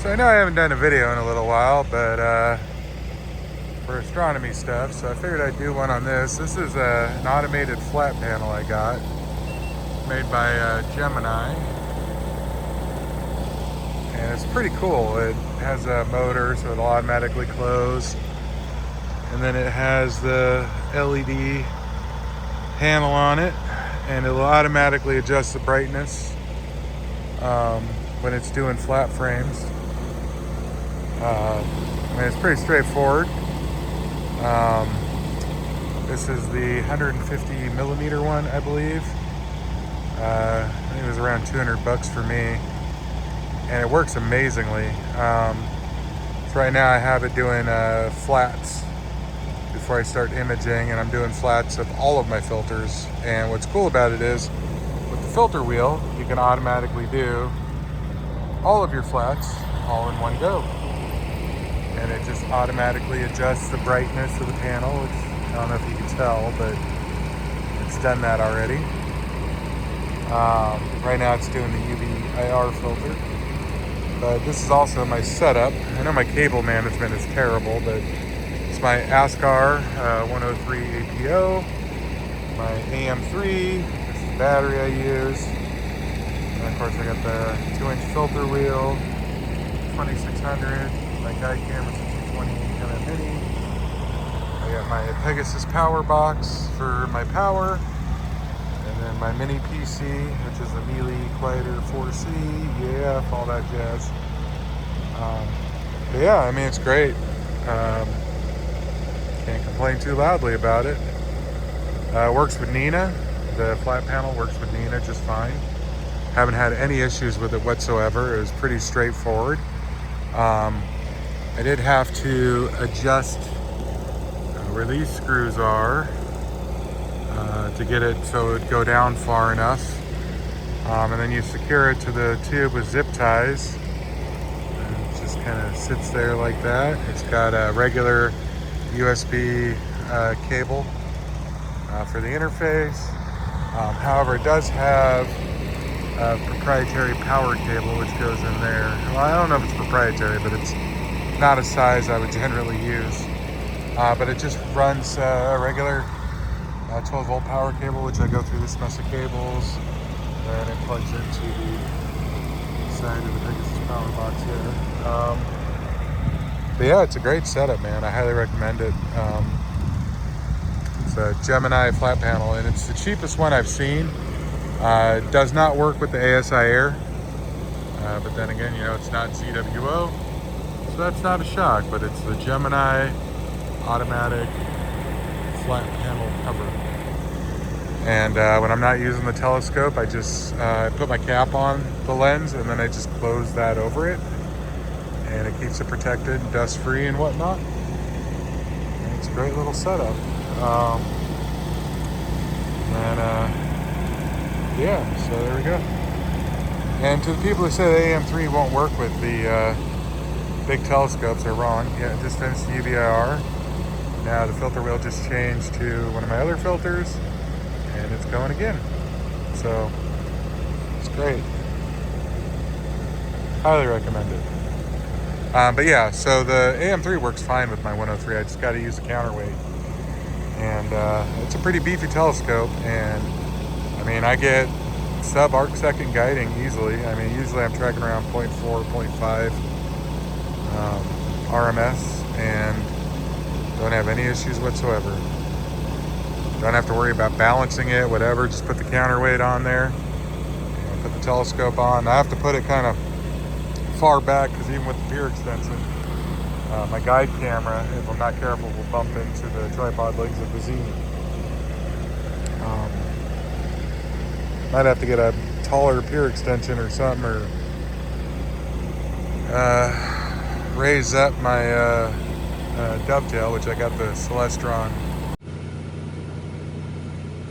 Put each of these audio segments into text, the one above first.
So I know I haven't done a video in a little while, but for astronomy stuff, so I figured I'd do one on this. This is an automated flat panel I got, made by Gemini, and it's pretty cool. It has a motor, so it'll automatically close, and then it has the LED panel on it, and it'll automatically adjust the brightness when it's doing flat frames. I mean, it's pretty straightforward. This is the 150 millimeter one, I believe. I think it was around 200 bucks for me, and it works amazingly. So right now I have it doing flats before I start imaging, and I'm doing flats of all of my filters. And what's cool about it is, with the filter wheel, you can automatically do all of your flats all in one go. And it just automatically adjusts the brightness of the panel, which I don't know if you can tell, but it's done that already. Right now it's doing the UV IR filter, but this is also my setup. I know my cable management is terrible, but it's my ASCAR 103 APO, my AM3, this is the battery I use, and of course I got the 2-inch filter wheel, 2600. My guide camera's a 220 kind of mini. I got my Pegasus power box for my power, and then my mini PC, which is the Mealy Quieter 4C, yeah, all that jazz. But yeah, I mean, it's great. Can't complain too loudly about it. Works with Nina. The flat panel works with Nina just fine. Haven't had any issues with it whatsoever. It was pretty straightforward. I did have to adjust where these screws are to get it so it would go down far enough. And then you secure it to the tube with zip ties. And it just kind of sits there like that. It's got a regular USB cable for the interface. However, it does have a proprietary power cable which goes in there. Well, I don't know if it's proprietary, but it's not a size I would generally use, but it just runs a regular 12 volt power cable, which I go through this mess of cables, and it plugs into the side of the Pegasus power box here. But yeah, it's a great setup, man. I highly recommend it. It's a Gemini flat panel, and it's the cheapest one I've seen. It does not work with the ASI Air, but then again, you know, it's not ZWO. So that's not a shock, but it's the Gemini automatic flat panel cover. And when I'm not using the telescope, I just put my cap on the lens, and then I just close that over it, and it keeps it protected, dust free and whatnot. And it's a great little setup. Yeah, so there we go. And to the people who say the AM3 won't work with the big telescopes, are wrong. Yeah, it just finished the UVIR. Now the filter wheel just changed to one of my other filters, and it's going again. So it's great. Highly recommend it. But yeah, so the AM3 works fine with my 103. I just got to use the counterweight, and it's a pretty beefy telescope. And I mean, I get sub arc second guiding easily. I mean, usually I'm tracking around 0.4, 0.5 RMS, and don't have any issues whatsoever. Don't have to worry about balancing it, whatever. Just put the counterweight on there and put the telescope on. I have to put it kind of far back because even with the pier extension, my guide camera, if I'm not careful, will bump into the tripod legs of the Z. Might have to get a taller pier extension or something, or raise up my dovetail, which I got the Celestron.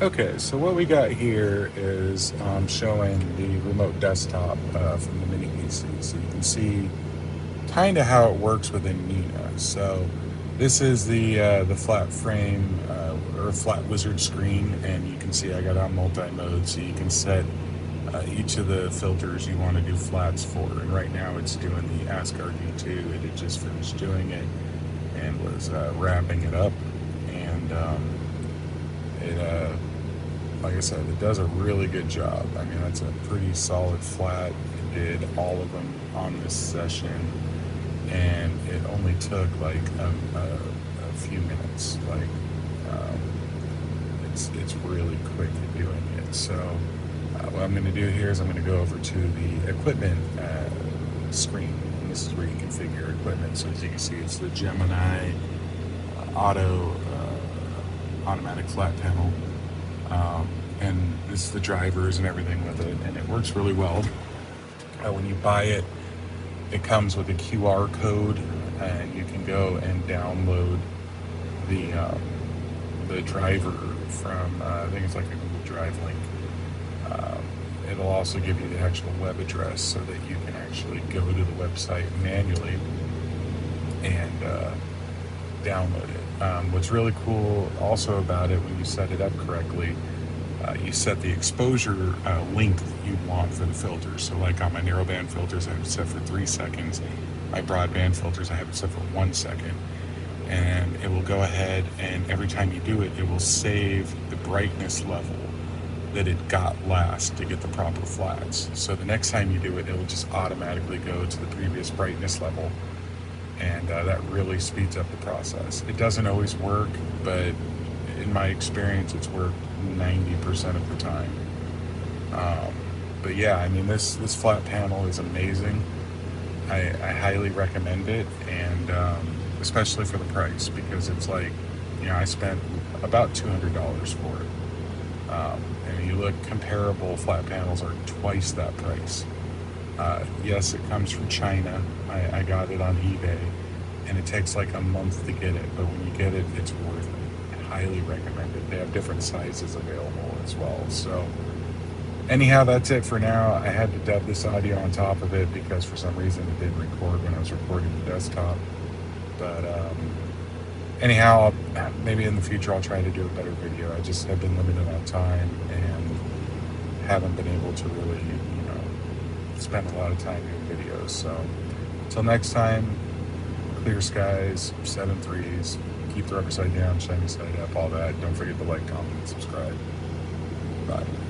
Okay, so what we got here is showing the remote desktop from the mini PC, so you can see kind of how it works within Nina. So this is the flat frame or flat wizard screen, and you can see I got it on multi-mode, so you can set each of the filters you want to do flats for. And right now it's doing the Ask RG2. It had just finished doing it and was wrapping it up. And it, like I said, it does a really good job. I mean, that's a pretty solid flat. It did all of them on this session, and it only took like a few minutes. Like, it's really quick at doing it. So what I'm going to do here is I'm going to go over to the equipment screen. And this is where you configure equipment. So as you can see, it's the Gemini automatic flat panel. And this is the drivers and everything with it, and it works really well. When you buy it, it comes with a QR code, and you can go and download the driver from I think it's like a Google Drive link. It'll also give you the actual web address so that you can actually go to the website manually and download it. What's really cool also about it, when you set it up correctly, you set the exposure length you want for the filters. So like on my narrowband filters, I have it set for 3 seconds. My broadband filters, I have it set for 1 second. And it will go ahead, and every time you do it, it will save the brightness level that it got last to get the proper flats. So the next time you do it, it will just automatically go to the previous brightness level. And that really speeds up the process. It doesn't always work, but in my experience, it's worked 90% of the time. But yeah, I mean, this flat panel is amazing. I highly recommend it, and especially for the price, because it's like, you know, I spent about $200 for it. And you look, comparable flat panels are twice that price. Yes, it comes from China. I got it on eBay, and it takes like a month to get it, but when you get it, it's worth it. I highly recommend it. They have different sizes available as well. So anyhow, that's it for now. I had to dub this audio on top of it because for some reason it didn't record when I was recording the desktop. But anyhow, maybe in the future I'll try to do a better video. I just have been limited on time and haven't been able to really, spend a lot of time doing videos. So until next time, clear skies, 7 threes, keep the rubber side down, shiny side up, all that. Don't forget to like, comment, and subscribe. Bye.